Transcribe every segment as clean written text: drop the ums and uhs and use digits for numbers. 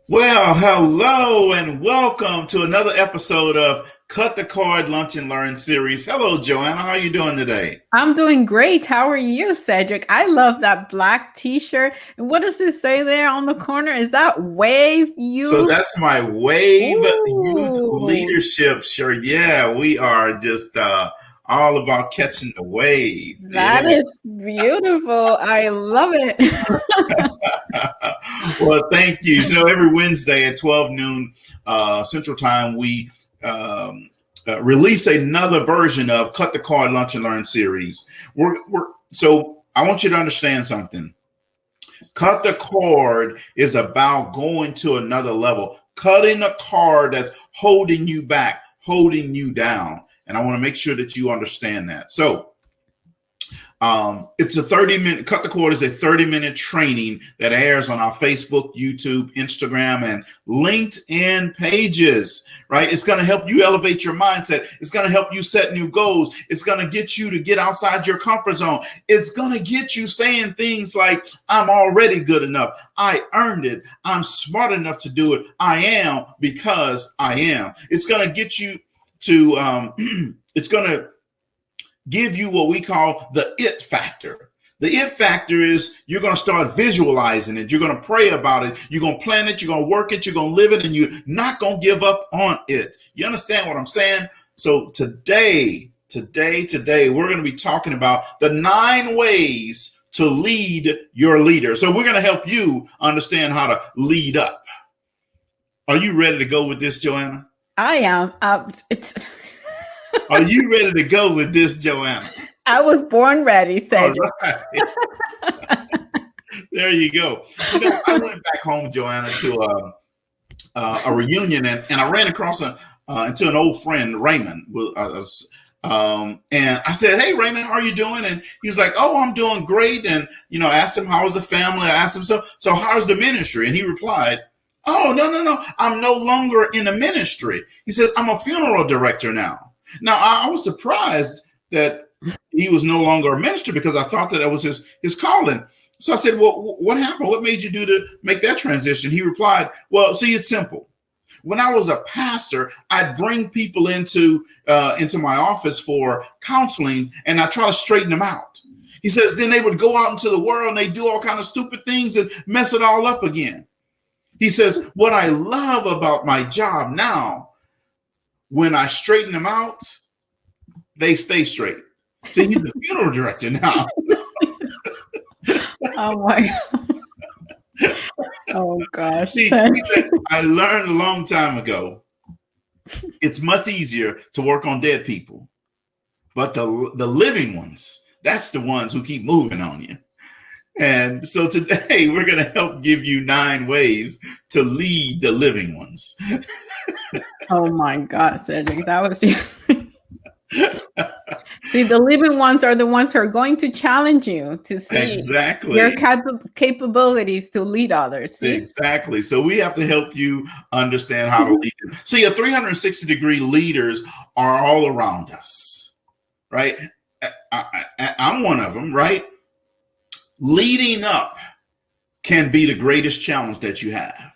Well, hello and welcome to another episode of Cut the Cord Lunch and Learn series. Hello, Joanna. How are you doing today? I'm doing great. How are you, Cedric? I love that black t-shirt. And what does it say there on the corner? Is that Wave So Youth? that's my Wave Youth Ooh, Leadership shirt. Yeah, we are just all about catching the wave. that is beautiful. I love it. Well, thank you. Every Wednesday at 12 noon Central Time, we release another version of Cut the Card Lunch and Learn series. So I want you to understand something. Cut the cord is about going to another level, cutting a cord that's holding you back, holding you down. And I want to make sure that you understand that. So, it's a 30-minute cut the cord is a 30-minute training that airs on our Facebook, YouTube, Instagram, and LinkedIn pages, right? It's going to help you elevate your mindset. It's going to help you set new goals. It's going to get you to get outside your comfort zone. It's going to get you saying things like, I'm already good enough. I earned it. I'm smart enough to do it. I am because I am. It's going to get you to, it's going to give you what we call the it factor. The it factor is you're going to start visualizing it. You're going to pray about it. You're going to plan it. You're going to work it. You're going to live it, and you're not going to give up on it. You understand what I'm saying? So today, we're going to be talking about the 9 ways to lead your leader. So we're going to help you understand how to lead up. Are you ready to go with this, Joanna? I am. Are you ready to go with this, Joanna? I was born ready, All Cedric. right. There you go. I went back home, Joanna, to a reunion, and I ran across into an old friend, Raymond. And I said, "Hey, Raymond, how are you doing?" And he was like, "Oh, I'm doing great." And I asked him, "How was the family?" I asked him, "So how's the ministry?" And he replied, "Oh, no, I'm no longer in the ministry." He says, "I'm a funeral director now." Now, I was surprised that he was no longer a minister because I thought that was his calling. So I said, "Well, what happened? What made you do to make that transition?" He replied, "Well, see, it's simple. When I was a pastor, I'd bring people into my office for counseling, and I try to straighten them out." He says, "Then they would go out into the world and they do all kind of stupid things and mess it all up again." He says, "What I love about my job now, when I straighten them out, they stay straight." See, he's the funeral director now. Oh my. Oh gosh. See, he said, "I learned a long time ago, it's much easier to work on dead people, but the living ones, that's the ones who keep moving on you." And so today we're going to help give you 9 ways to lead the living ones. Oh my God, Cedric. That was just See, the living ones are the ones who are going to challenge you to see your Exactly. capabilities to lead others. See? Exactly. So we have to help you understand how to lead. See, your 360-degree leaders are all around us, right? I'm one of them, right? Leading up can be the greatest challenge that you have.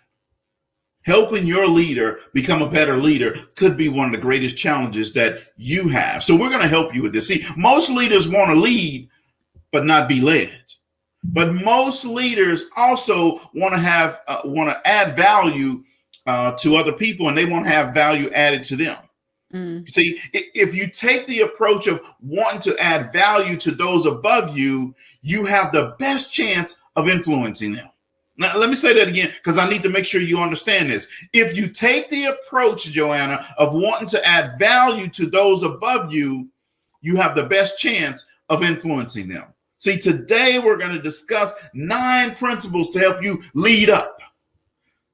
Helping your leader become a better leader could be one of the greatest challenges that you have. So we're going to help you with this. See, most leaders want to lead, but not be led. But most leaders also want to add value to other people, and they want to have value added to them. See, if you take the approach of wanting to add value to those above you, you have the best chance of influencing them. Now, let me say that again, because I need to make sure you understand this. If you take the approach, Joanna, of wanting to add value to those above you, you have the best chance of influencing them. See, today we're going to discuss 9 principles to help you lead up.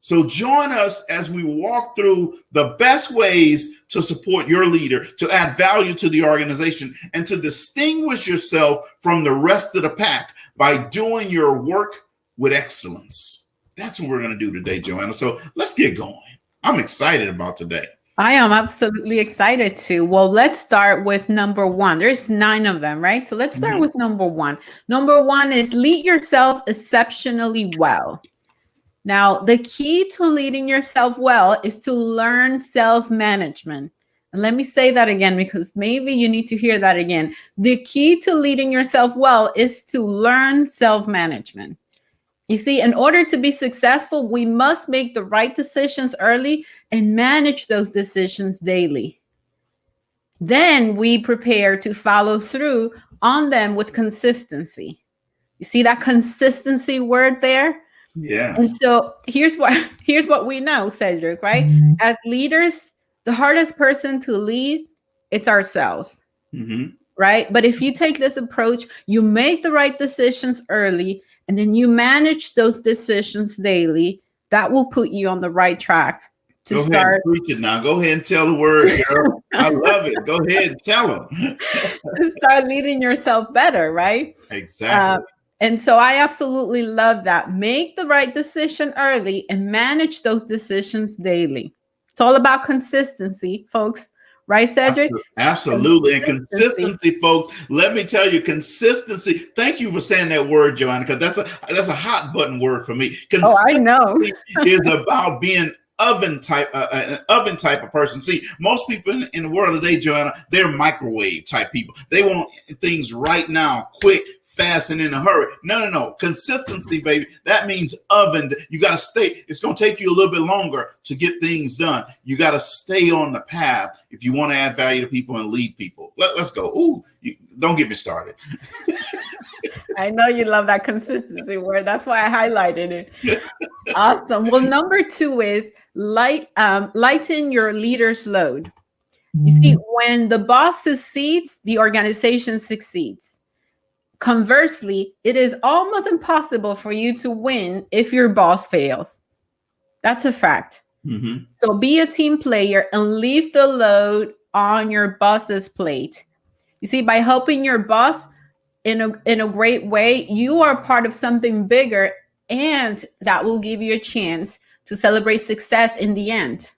So join us as we walk through the best ways to support your leader, to add value to the organization, and to distinguish yourself from the rest of the pack by doing your work with excellence. That's what we're going to do today, Joanna. So let's get going. I'm excited about today. I am absolutely excited too. Well, let's start with number 1. There's 9 of them, right? So let's start with number 1. Number 1 is lead yourself exceptionally well. Now, the key to leading yourself well is to learn self-management. And let me say that again, because maybe you need to hear that again. The key to leading yourself well is to learn self-management. You see, in order to be successful, we must make the right decisions early and manage those decisions daily. Then we prepare to follow through on them with consistency. You see that consistency word there? And Yes. so here's what we know, Cedric, right? As leaders, the hardest person to lead, it's ourselves, Mm-hmm. right? But if you take this approach, you make the right decisions early and then you manage those decisions daily, that will put you on the right track to Go ahead and start preach it now. Go ahead and tell the word, girl. I love it. Go ahead and tell them. to start leading yourself better, right? Exactly. And so I absolutely love that. Make the right decision early and manage those decisions daily. It's all about consistency, folks. Right, Cedric? Absolutely. And Consistency. consistency, folks. Let me tell you, consistency. Thank you for saying that word, Joanna, because that's a hot button word for me. Oh, I know. Consistency is about being an oven type of person. See, most people in the world today, Joanna, they're microwave type people. They want things right now, quick, fast, and in a hurry. No. Consistency, baby. That means oven. You got to stay. It's going to take you a little bit longer to get things done. You got to stay on the path if you want to add value to people and lead people. Let's go. Ooh, don't get me started. I know you love that consistency word. That's why I highlighted it. Awesome. Well, number 2 is lighten your leader's load. You see, when the boss succeeds, the organization succeeds. Conversely, it is almost impossible for you to win if your boss fails. That's a fact. Mm-hmm. So be a team player and leave the load on your boss's plate. You see, by helping your boss in a great way, you are part of something bigger, and that will give you a chance to celebrate success in the end.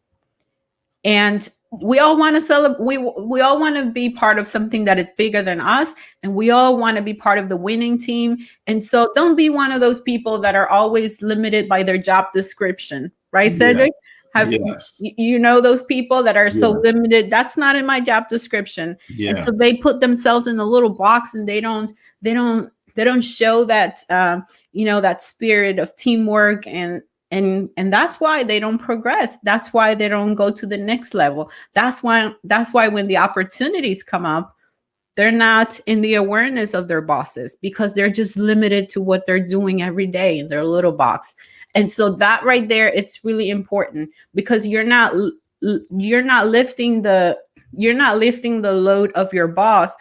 And we all want to celebrate. We all want to be part of something that is bigger than us, and we all want to be part of the winning team. And so, don't be one of those people that are always limited by their job description, right, Cedric? Yes. You know those people that are so Yeah. limited? That's not in my job description, and Yeah. so they put themselves in a little box, and they don't show that that spirit of teamwork and that's why they don't progress. That's why they don't go to the next level. That's why when the opportunities come up, they're not in the awareness of their bosses because they're just limited to what they're doing every day in their little box. And so that right there, it's really important because you're not lifting the load of your boss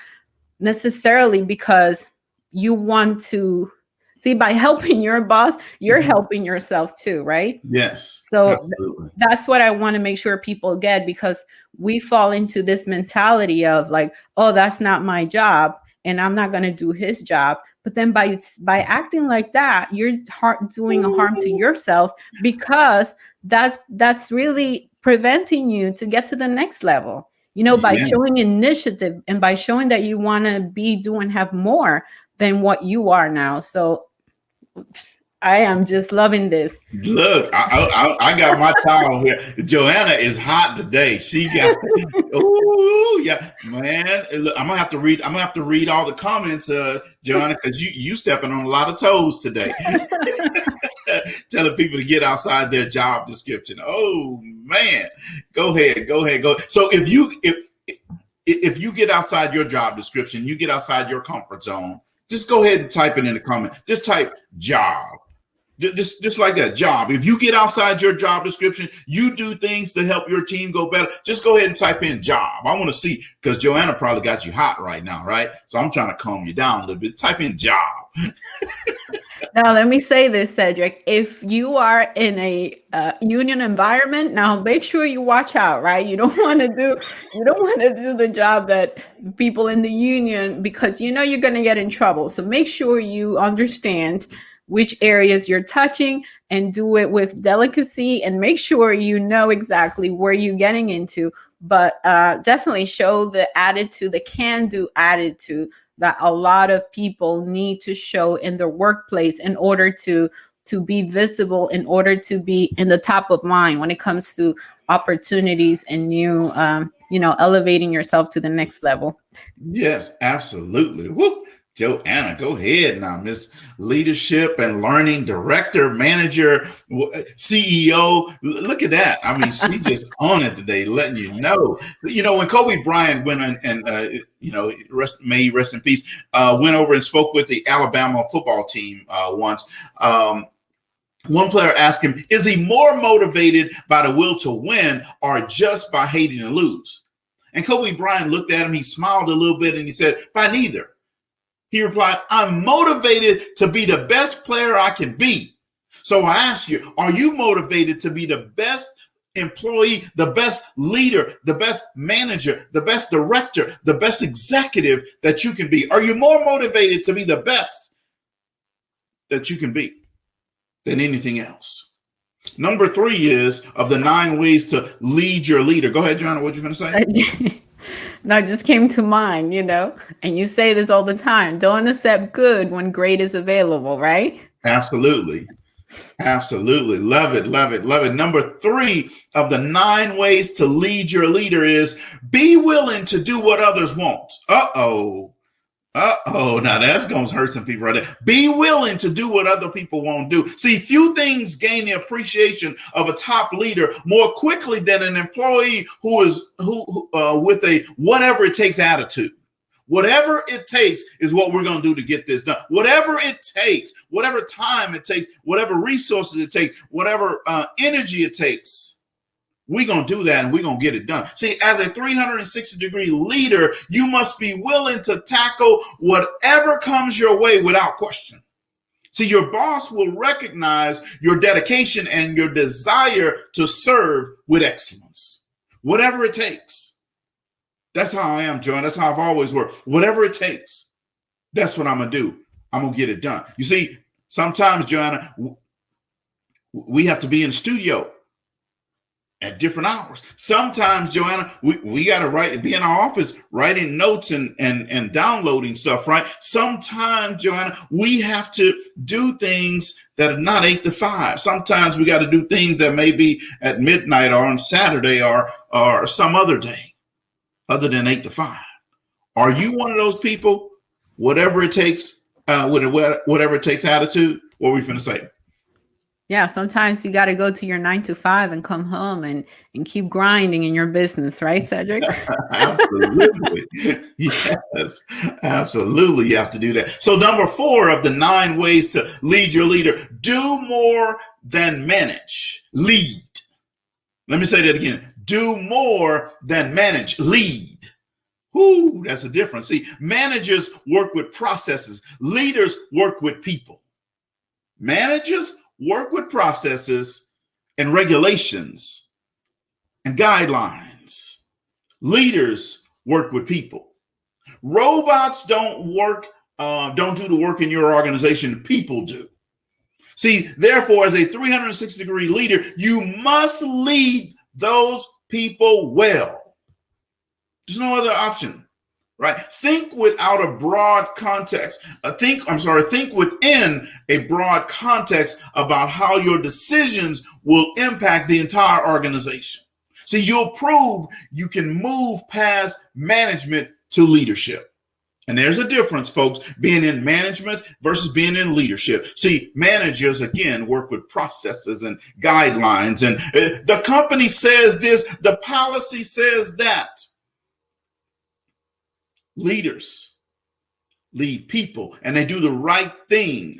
necessarily because you want to. See, by helping your boss, you're helping yourself too, right? Yes. So Absolutely. that's what I want to make sure people get, because we fall into this mentality of like, oh, that's not my job and I'm not going to do his job. But then by acting like that, you're doing a harm to yourself, because that's really preventing you to get to the next level. By Yeah. showing initiative and by showing that you want to have more than what you are now. So I am just loving this. Look, I got my towel here. Joanna is hot today. She got, oh yeah, man. Look, I'm gonna have to read all the comments, Joanna, because you stepping on a lot of toes today. Telling people to get outside their job description. Oh man, go ahead. So if you get outside your job description, you get outside your comfort zone. Just go ahead and type it in the comment. Just type job. Just like that, job. If you get outside your job description, you do things to help your team go better. Just go ahead and type in job. I want to see, because Joanna probably got you hot right now, right? So I'm trying to calm you down a little bit. Type in job. Now, let me say this, Cedric. If you are in a union environment, now make sure you watch out, right? You don't want to do the job that people in the union, because you're going to get in trouble. So make sure you understand which areas you're touching and do it with delicacy, and make sure you know exactly where you're getting into. But definitely show the attitude, the can-do attitude that a lot of people need to show in their workplace in order to to be visible in order to be in the top of mind when it comes to opportunities and new, elevating yourself to the next level. Yes, absolutely. Woo. Joanna, go ahead now, Miss Leadership and Learning Director, Manager, CEO. Look at that. I mean, she just on it today, letting you know. When Kobe Bryant went and may he rest in peace, went over and spoke with the Alabama football team once. One player asked him, is he more motivated by the will to win or just by hating to lose? And Kobe Bryant looked at him, he smiled a little bit, and he said, by neither. He replied, I'm motivated to be the best player I can be. So I ask you, are you motivated to be the best employee, the best leader, the best manager, the best director, the best executive that you can be? Are you more motivated to be the best that you can be than anything else? Number 3 is of the 9 ways to lead your leader. Go ahead, Joanna, what you going to say? No, it just came to mind, and you say this all the time. Don't accept good when great is available, right? Absolutely. Absolutely. Love it. Love it. Love it. Number 3 of the 9 ways to lead your leader is be willing to do what others won't. Now that's going to hurt some people right there. Be willing to do what other people won't do. See, few things gain the appreciation of a top leader more quickly than an employee who with a whatever it takes attitude. Whatever it takes is what we're going to do to get this done. Whatever it takes, whatever time it takes, whatever resources it takes, whatever energy it takes. We're going to do that and we're going to get it done. See, as a 360-degree leader, you must be willing to tackle whatever comes your way without question. See, your boss will recognize your dedication and your desire to serve with excellence. Whatever it takes. That's how I am, Joanna. That's how I've always worked. Whatever it takes, that's what I'm going to do. I'm going to get it done. You see, sometimes, Joanna, we have to be in the studio at different hours. Sometimes, Joanna, we got to be in our office writing notes and downloading stuff, right? Sometimes, Joanna, we have to do things that are not 8 to 5. Sometimes we got to do things that may be at midnight or on Saturday or some other day other than 8 to 5. Are you one of those people? Whatever it takes, whatever it takes attitude? What were we finna say? Yeah, sometimes you got to go to your 9 to 5 and come home and keep grinding in your business, right, Cedric? Absolutely. Yes, absolutely. You have to do that. So number 4 of the 9 ways to lead your leader, do more than manage. Lead. Let me say that again. Do more than manage. Lead. Whoo, that's the difference. See, managers work with processes. Leaders work with people. Managers work with processes and regulations and guidelines. Leaders work with people. Robots don't do the work in your organization. People do. See, therefore, as a 360-degree leader, you must lead those people well. There's no other option. Right? Think without a broad context. Think within a broad context about how your decisions will impact the entire organization. See, you'll prove you can move past management to leadership. And there's a difference, folks, being in management versus being in leadership. See, managers, again, work with processes and guidelines. And the company says this, the policy says that. Leaders lead people, and they do the right thing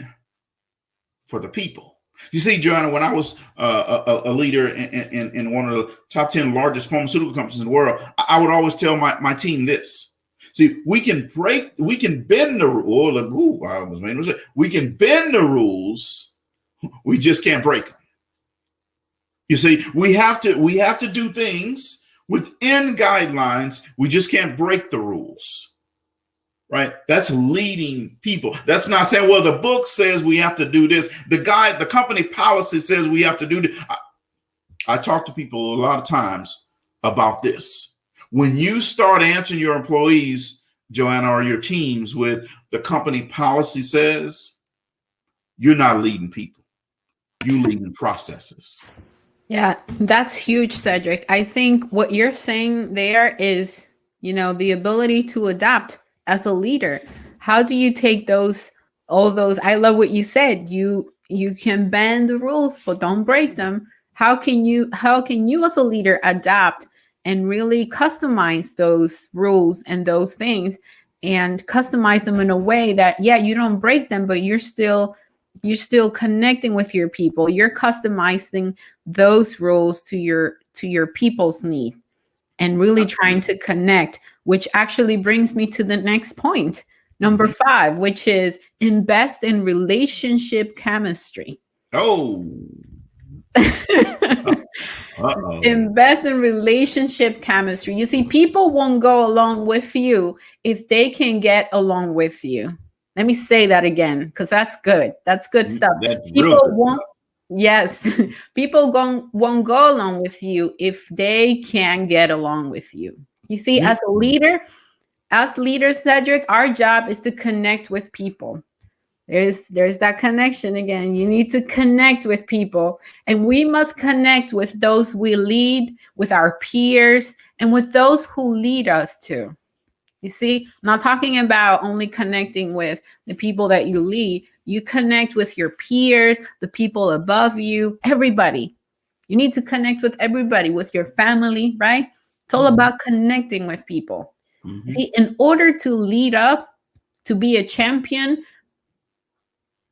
for the people. You see, Joanna, when I was a leader in one of the top 10 largest pharmaceutical companies in the world, I would always tell my team this. See, we can bend the rule. We can bend the rules. We just can't break them. You see, we have to do things within guidelines. We just can't break the rules, right? That's leading people. That's not saying, well, the book says we have to do this. The company policy says we have to do this. I talk to people a lot of times about this. When you start answering your employees, Joanna, or your teams with the company policy says, you're not leading people. you leading processes. Yeah, that's huge, Cedric. I think what you're saying there is, the ability to adapt as a leader. How do you take all those? I love what you said. You can bend the rules, but don't break them. How can you as a leader adapt and really customize those rules and those things and customize them in a way that, yeah, you don't break them, but you're still connecting with your people. You're customizing those rules to your people's need and really trying to connect, which actually brings me to the next point, number 5, which is invest in relationship chemistry. Oh. Uh-oh. Invest in relationship chemistry. You see, people won't go along with you if they can get along with you. Let me say that again, because that's good. That's good stuff. That's People real good won't. stuff. Yes, people won't go along with you if they can get along with you. You see, as a leader, as leaders, Cedric, our job is to connect with people. There's that connection again. You need to connect with people, and we must connect with those we lead, with our peers, and with those who lead us too. You see, I'm not talking about only connecting with the people that you lead. You connect with your peers, the people above you, everybody. You need to connect with everybody, with your family, right? It's all about connecting with people. See, in order to lead up, to be a champion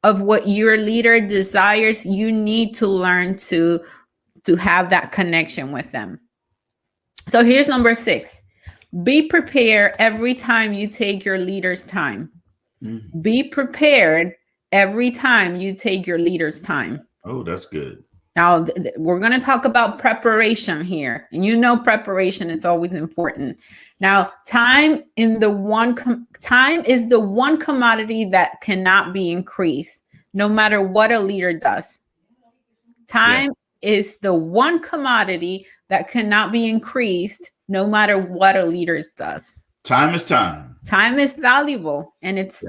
of what your leader desires, you need to learn to have that connection with them. So here's number 6. Be prepared every time you take your leader's time. Be prepared every time you take your leader's time. Oh, that's good. Now, we're going to talk about preparation here. And preparation is always important. Now, time is the one commodity that cannot be increased, no matter what a leader does. Time is the one commodity that cannot be increased, no matter what a leader does. Time is time. Time is valuable, and it's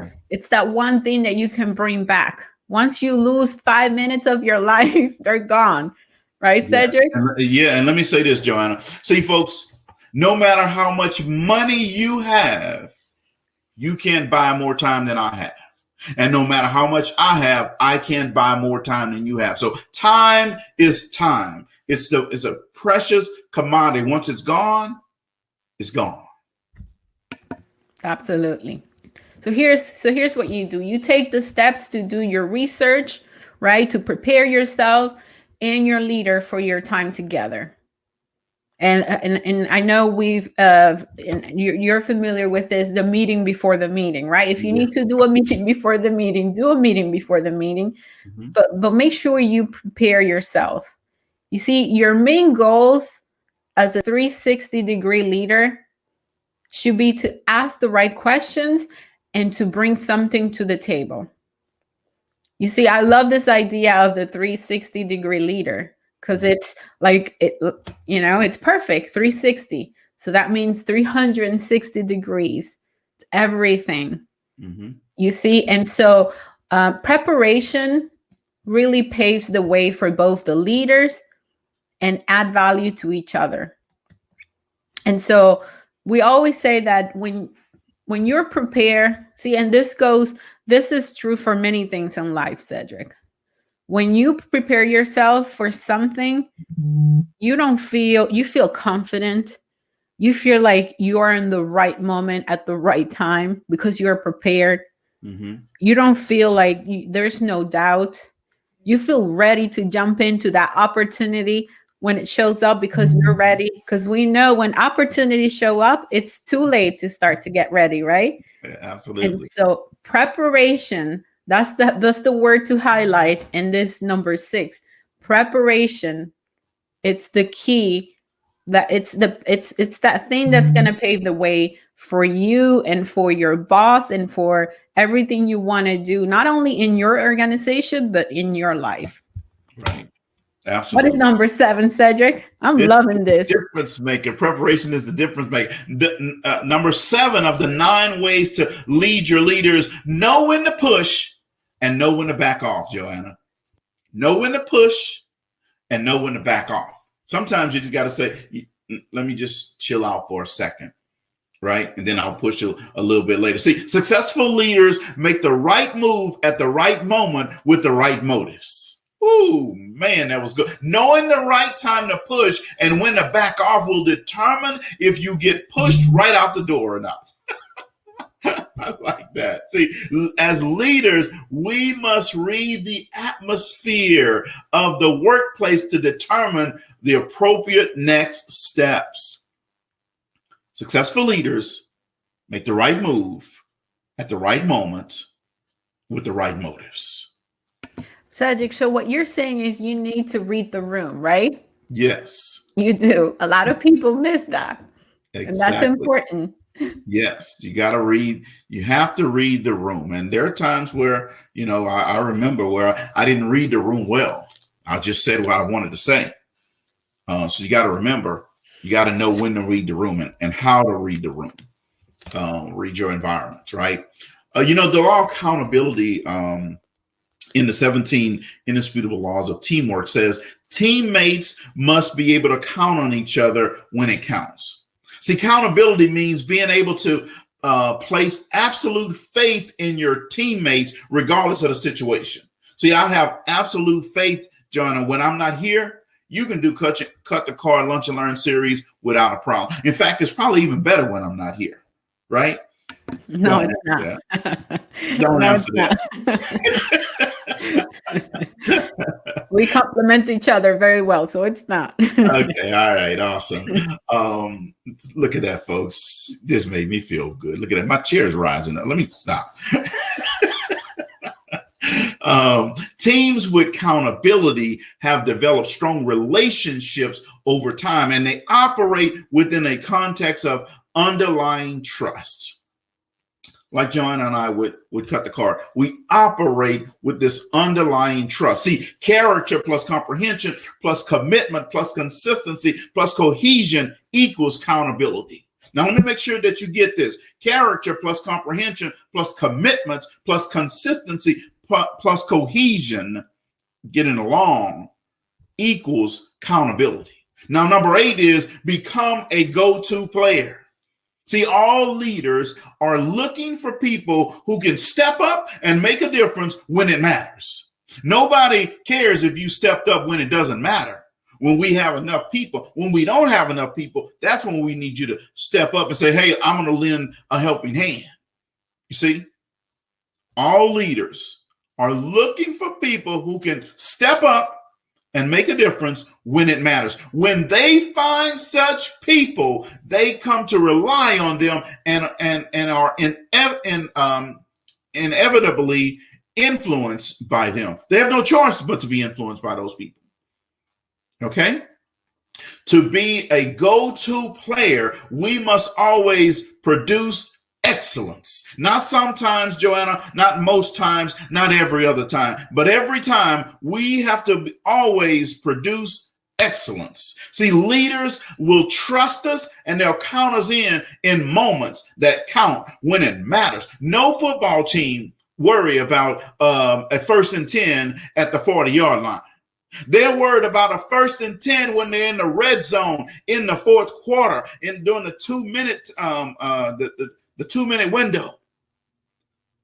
that one thing that you can bring back. Once you lose 5 minutes of your life, they're gone. Right, Cedric? And let me say this, Joanna. See, folks, no matter how much money you have, you can't buy more time than I have. And no matter how much I have, I can't buy more time than you have. So time is time. It's a precious commodity. Once it's gone, it's gone. Absolutely. So here's what you do. You take the steps to do your research, right? To prepare yourself and your leader for your time together. And I know you're familiar with this, the meeting before the meeting, right? If you need to do a meeting before the meeting, do a meeting before the meeting, but make sure you prepare yourself. You see, your main goals as a 360-degree leader should be to ask the right questions and to bring something to the table. You see, I love this idea of the 360-degree leader because it's like, it's perfect, 360. So that means 360 degrees. It's everything. You see, and so preparation really paves the way for both the leaders and add value to each other. And so we always say that when you're prepared, see, and this is true for many things in life, Cedric. When you prepare yourself for something, you feel confident. You feel like you are in the right moment at the right time because you're prepared. You don't feel like there's no doubt. You feel ready to jump into that opportunity when it shows up because you're ready. Because we know when opportunities show up, it's too late to start to get ready, right? Yeah, absolutely. And so preparation, that's the word to highlight in this number 6. Preparation, it's the key. That it's that thing that's going to pave the way for you and for your boss and for everything you want to do, not only in your organization, but in your life. Right. Absolutely. What is number 7, Cedric? I'm loving this. Difference maker. Preparation is the difference maker. Number 7 of the 9 ways to lead your leaders: know when to push and know when to back off, Joanna. know when to push, and know when to back off. Sometimes you just got to say, let me just chill out for a second, right? And then I'll push a little bit later. See, successful leaders make the right move at the right moment with the right motives. Ooh, man, that was good. Knowing the right time to push and when to back off will determine if you get pushed right out the door or not. I like that. See, as leaders, we must read the atmosphere of the workplace to determine the appropriate next steps. Successful leaders make the right move at the right moment with the right motives. Cedric, so what you're saying is you need to read the room, right? Yes. You do. A lot of people miss that. Exactly. And that's important. Yes, you got to read. You have to read the room. And there are times where, I remember where I didn't read the room well. I just said what I wanted to say. So you got to remember, you got to know when to read the room and how to read the room. Read your environment, right? The law of accountability in the 17 indisputable laws of teamwork says teammates must be able to count on each other when it counts. See, accountability means being able to place absolute faith in your teammates, regardless of the situation. See, I have absolute faith, Joanna, when I'm not here, you can do cut the car lunch and learn series without a problem. In fact, it's probably even better when I'm not here, right? No, it's not. Don't answer that. We complement each other very well, so it's not. Okay, all right, awesome. Look at that, folks. This made me feel good. Look at that. My chair's rising up. Let me stop. Teams with accountability have developed strong relationships over time, and they operate within a context of underlying trust. Like John and I would cut the card. We operate with this underlying trust. See, character plus comprehension plus commitment plus consistency plus cohesion equals accountability. Now, let me make sure that you get this. Character plus comprehension plus commitments plus consistency plus cohesion, getting along, equals accountability. Now, number 8 is become a go-to player. See, all leaders are looking for people who can step up and make a difference when it matters. Nobody cares if you stepped up when it doesn't matter. When we have enough people, when we don't have enough people, that's when we need you to step up and say, hey, I'm going to lend a helping hand. You see, all leaders are looking for people who can step up and make a difference when it matters. When they find such people, they come to rely on them and are inevitably influenced by them. They have no choice but to be influenced by those people. Okay? To be a go-to player, we must always produce excellence. Not sometimes, Joanna, not most times, not every other time, but every time we have to always produce excellence. See, leaders will trust us and they'll count us in moments that count when it matters. No football team worry about a 1st and 10 at the 40-yard line. They're worried about a 1st and 10 when they're in the red zone in the 4th quarter and during the 2-minute the 2-minute window.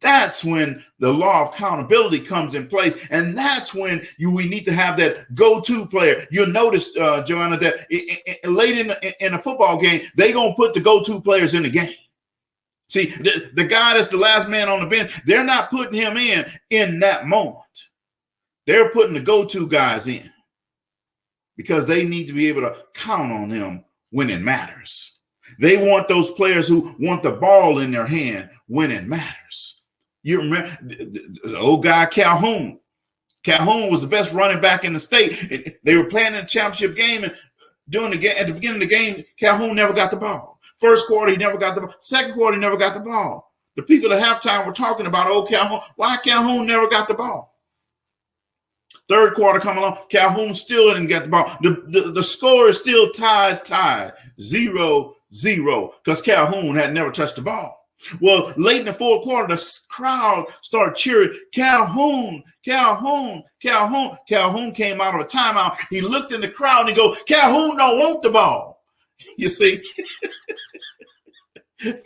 That's when the law of accountability comes in place. And that's when we need to have that go-to player. You'll notice, Joanna, that late in a football game, they're going to put the go-to players in the game. See, the guy that's the last man on the bench, they're not putting him in that moment. They're putting the go-to guys in because they need to be able to count on them when it matters. They want those players who want the ball in their hand when it matters. You remember the old guy Calhoun. Calhoun was the best running back in the state. They were playing in the championship game, and during the game, at the beginning of the game, Calhoun never got the ball. First quarter, he never got the ball. Second quarter, he never got the ball. The people at halftime were talking about, oh, Calhoun, why Calhoun never got the ball? Third quarter come along, Calhoun still didn't get the ball. The score is still tied 0-0 because Calhoun had never touched the ball. Well, late in the fourth quarter, the crowd started cheering, Calhoun, Calhoun, Calhoun. Calhoun came out of a timeout. He looked in the crowd and he go, Calhoun don't want the ball. You see?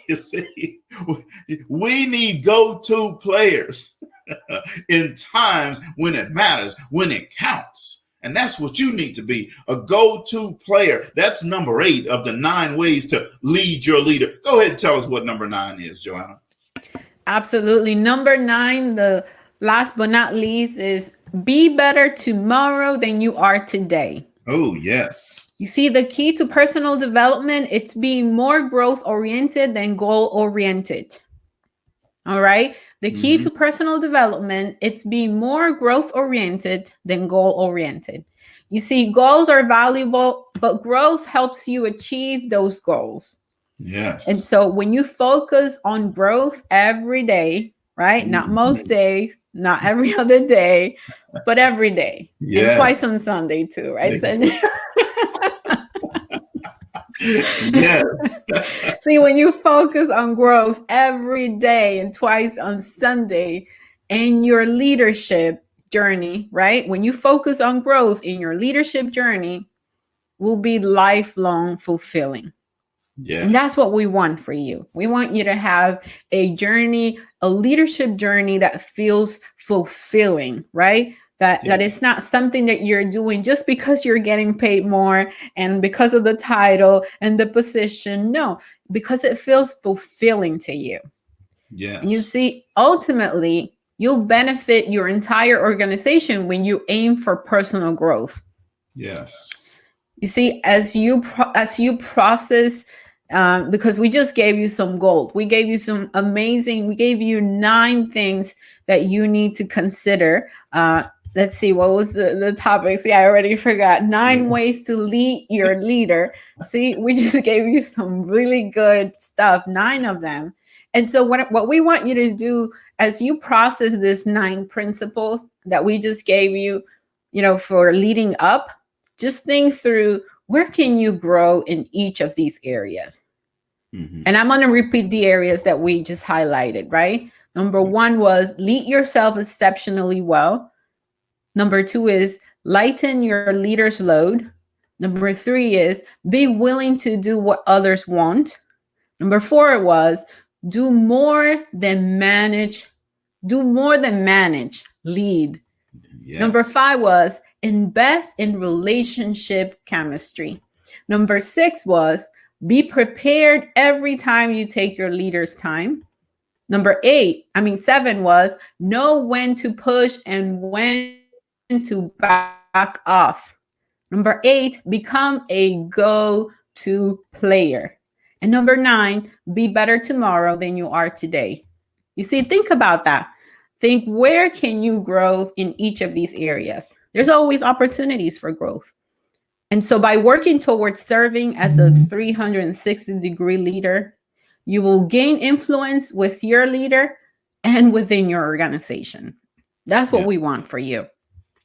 You see, we need go-to players in times when it matters, when it counts. And that's what you need to be, a go-to player. That's number 8 of the 9 ways to lead your leader. Go ahead and tell us what number 9 is, Joanna. Absolutely. Number 9, the last but not least, is be better tomorrow than you are today. Oh, yes. You see, the key to personal development, it's being more growth-oriented than goal-oriented. All right? The key to personal development, it's being more growth-oriented than goal-oriented. You see, goals are valuable, but growth helps you achieve those goals. Yes. And so when you focus on growth every day, right? Not most days, not every other day, but every day. Yes. And twice on Sunday too, right? Yes. See, when you focus on growth every day and twice on Sunday in your leadership journey, right? When you focus on growth in your leadership journey, will be lifelong fulfilling. Yes. And that's what we want for you. We want you to have a journey, a leadership journey that feels fulfilling, right? That it's not something that you're doing just because you're getting paid more and because of the title and the position. No, because it feels fulfilling to you. Yes. And you see, ultimately, you'll benefit your entire organization when you aim for personal growth. Yes. You see, as you process, because we just gave you some gold. We gave you we gave you 9 things that you need to consider. Let's see, what was the topic? See, I already forgot. 9 ways to lead your leader. See, we just gave you some really good stuff, 9 of them. And so what we want you to do as you process this 9 principles that we just gave you, for leading up, just think through, where can you grow in each of these areas? And I'm going to repeat the areas that we just highlighted, right? Number 1 was lead yourself exceptionally well. Number 2 is lighten your leader's load. Number 3 is be willing to do what others want. Number 4 was do more than manage, lead. Yes. Number 5 was invest in relationship chemistry. Number 6 was be prepared every time you take your leader's time. Number 7 was know when to push and when to back off. Number 8, become a go-to player. And number 9, be better tomorrow than you are today. You see, think about that. Think, where can you grow in each of these areas? There's always opportunities for growth. And so by working towards serving as a 360-degree leader, you will gain influence with your leader and within your organization. That's what we want for you.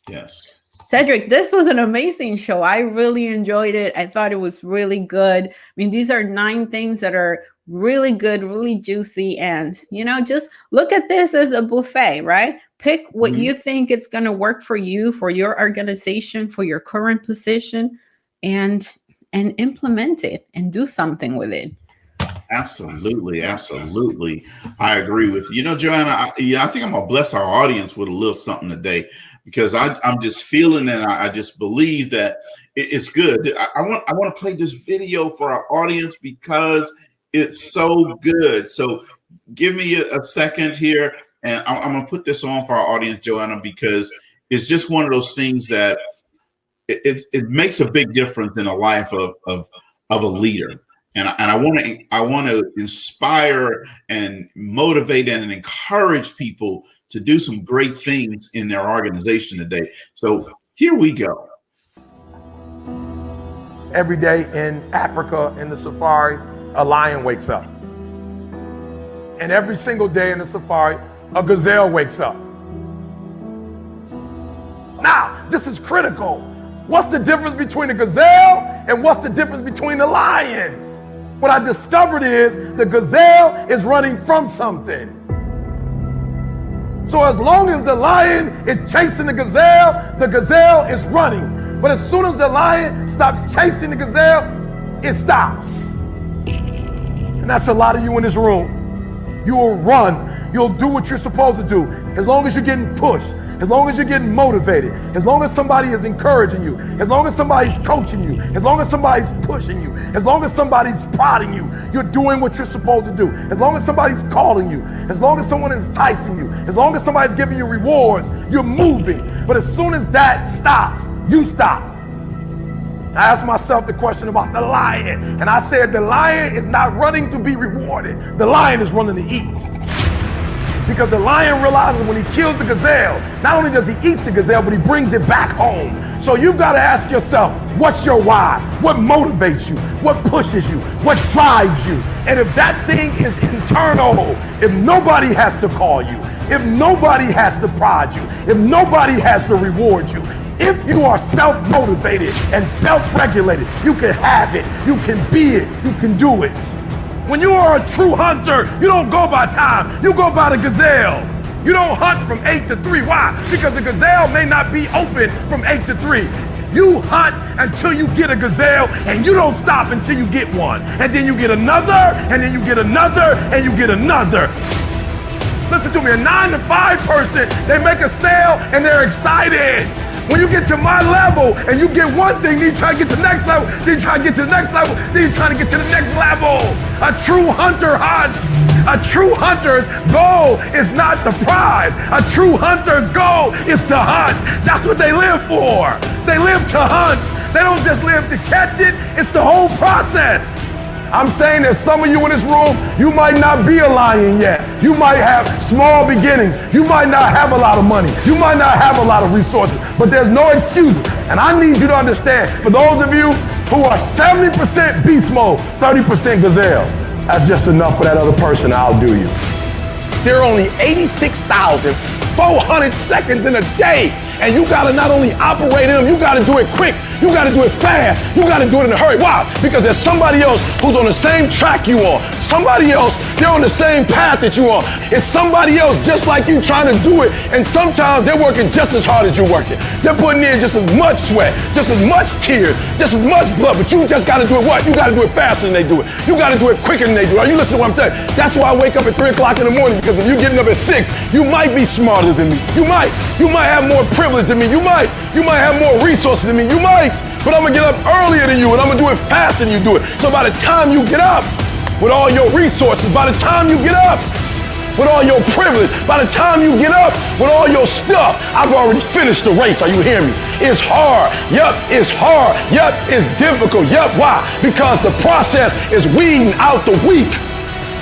Yes. Cedric, this was an amazing show. I really enjoyed it. I thought it was really good. I mean, these are 9 things that are really good, really juicy. And, just look at this as a buffet, right? Pick what you think it's going to work for you, for your organization, for your current position, and implement it and do something with it. Absolutely. Absolutely. I agree with you. Joanna, I think I'm going to bless our audience with a little something today, because I'm just feeling and I just believe that it's good. I want to play this video for our audience because it's so good. So give me a second here, and I'm going to put this on for our audience, Joanna, because it's just one of those things that it makes a big difference in the life of a leader. And I want to inspire and motivate and encourage people to do some great things in their organization today. So here we go. Every day in Africa, in the safari, a lion wakes up. And every single day in the safari, a gazelle wakes up. Now, this is critical. What's the difference between a gazelle and what's the difference between a lion? What I discovered is the gazelle is running from something. So as long as the lion is chasing the gazelle is running. But as soon as the lion stops chasing the gazelle, it stops. And that's a lot of you in this room. You will run. You'll do what you're supposed to do. As long as you're getting pushed, as long as you're getting motivated, as long as somebody is encouraging you, as long as somebody's coaching you, as long as somebody's pushing you, as long as somebody's prodding you, you're doing what you're supposed to do. As long as somebody's calling you, as long as someone is enticing you, as long as somebody's giving you rewards, you're moving. But as soon as that stops, you stop. I asked myself the question about the lion, and I said the lion is not running to be rewarded. The lion is running to eat. Because the lion realizes when he kills the gazelle, not only does he eat the gazelle, but he brings it back home. So you've got to ask yourself, what's your why? What motivates you? What pushes you? What drives you? And if that thing is internal, if nobody has to call you, if nobody has to prod you, if nobody has to reward you, if you are self-motivated and self-regulated, you can have it, you can be it, you can do it. When you are a true hunter, you don't go by time, you go by the gazelle. You don't hunt from 8 to 3. Why? Because the gazelle may not be open from 8 to 3. You hunt until you get a gazelle, and you don't stop until you get one. And then you get another, and then you get another, and you get another. Listen to me, a 9 to 5 person, they make a sale and they're excited. When you get to my level and you get one thing, then you try to get to the next level, then you try to get to the next level, then you try to get to the next level. A true hunter hunts. A true hunter's goal is not the prize. A true hunter's goal is to hunt. That's what they live for. They live to hunt. They don't just live to catch it. It's the whole process. I'm saying that some of you in this room, you might not be a lion yet. You might have small beginnings. You might not have a lot of money. You might not have a lot of resources, but there's no excuses. And I need you to understand, for those of you who are 70% beast mode, 30% gazelle, that's just enough for that other person to outdo you. There are only 86,400 seconds in a day. And you gotta not only operate in them, you gotta do it quick. You gotta do it fast. You gotta do it in a hurry. Why? Because there's somebody else who's on the same track you on. Somebody else, they're on the same path that you are. It's somebody else just like you trying to do it. And sometimes they're working just as hard as you're working. They're putting in just as much sweat, just as much tears, just as much blood. But you just gotta do it what? You gotta do it faster than they do it. You gotta do it quicker than they do it. Are you listening to what I'm saying? That's why I wake up at 3 o'clock in the morning, because if you're getting up at 6, you might be smarter than me. You might have more privilege than me. You might have more resources than me. You might. But I'm gonna get up earlier than you, and I'm gonna do it faster than you do it. So by the time you get up with all your resources, by the time you get up with all your privilege, by the time you get up with all your stuff, I've already finished the race. Are you hearing me? It's hard. Yup, it's hard. Yup, it's difficult. Yup, why? Because the process is weeding out the weak.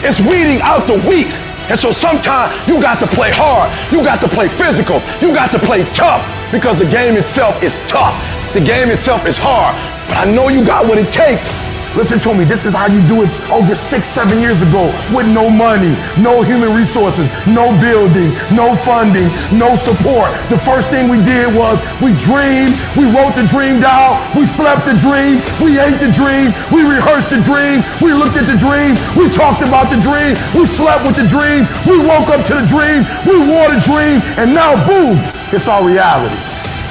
It's weeding out the weak. And so sometimes you got to play hard. You got to play physical. You got to play tough, because the game itself is tough. The game itself is hard. But I know you got what it takes. Listen to me, this is how you do it over 6-7 years ago, with no money, no human resources, no building, no funding, no support. The first thing we did was we dreamed, we wrote the dream down, we slept the dream, we ate the dream, we rehearsed the dream, we looked at the dream, we talked about the dream, we slept with the dream, we woke up to the dream, we wore the dream, and now boom, it's our reality.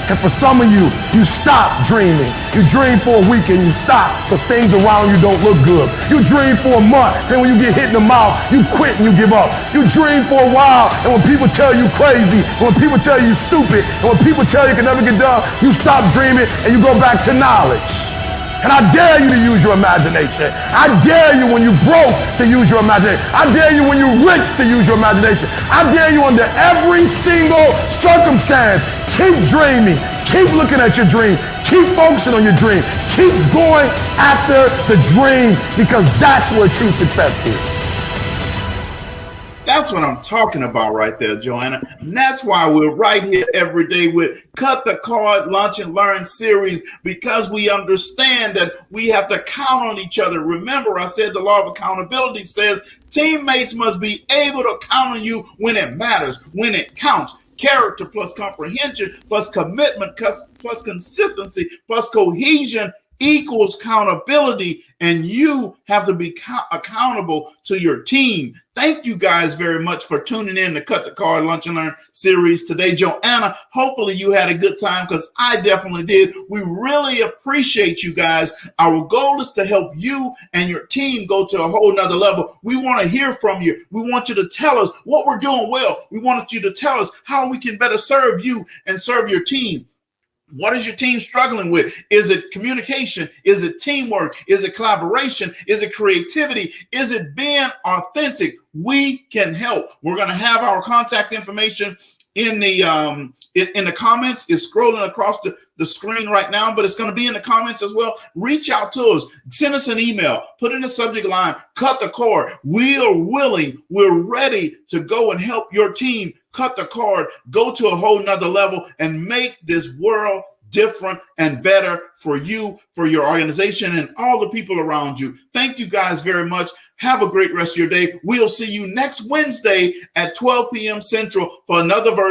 And for some of you, you stop dreaming. You dream for a week and you stop because things around you don't look good. You dream for a month, then when you get hit in the mouth, you quit and you give up. You dream for a while, and when people tell you crazy, and when people tell you stupid, and when people tell you can never get done, you stop dreaming and you go back to knowledge. And I dare you to use your imagination. I dare you when you're broke to use your imagination. I dare you when you're rich to use your imagination. I dare you under every single circumstance. Keep dreaming. Keep looking at your dream. Keep focusing on your dream. Keep going after the dream, because that's where true success is. That's what I'm talking about right there, Joanna. And that's why we're right here every day with Cut the Card Lunch and Learn series, because we understand that we have to count on each other. Remember, I said the law of accountability says teammates must be able to count on you when it matters, when it counts. Character plus comprehension plus commitment plus consistency plus cohesion equals accountability, and you have to be accountable to your team. Thank you guys very much for tuning in to Cut the Card Lunch and Learn series today. Joanna, hopefully you had a good time, because I definitely did. We really appreciate you guys. Our goal is to help you and your team go to a whole nother level. We want to hear from you. We want you to tell us what we're doing well. We want you to tell us how we can better serve you and serve your team. What is your team struggling with? Is it communication? Is it teamwork? Is it collaboration? Is it creativity? Is it being authentic? We can help. We're going to have our contact information in the comments. It's scrolling across the screen right now, but it's going to be in the comments as well. Reach out to us. Send us an email. Put in the subject line, Cut the Cord. We are willing. We're ready to go and help your team cut the cord, go to a whole nother level, and make this world different and better for you, for your organization, and all the people around you. Thank you guys very much. Have a great rest of your day. We'll see you next Wednesday at 12 p.m. Central for another version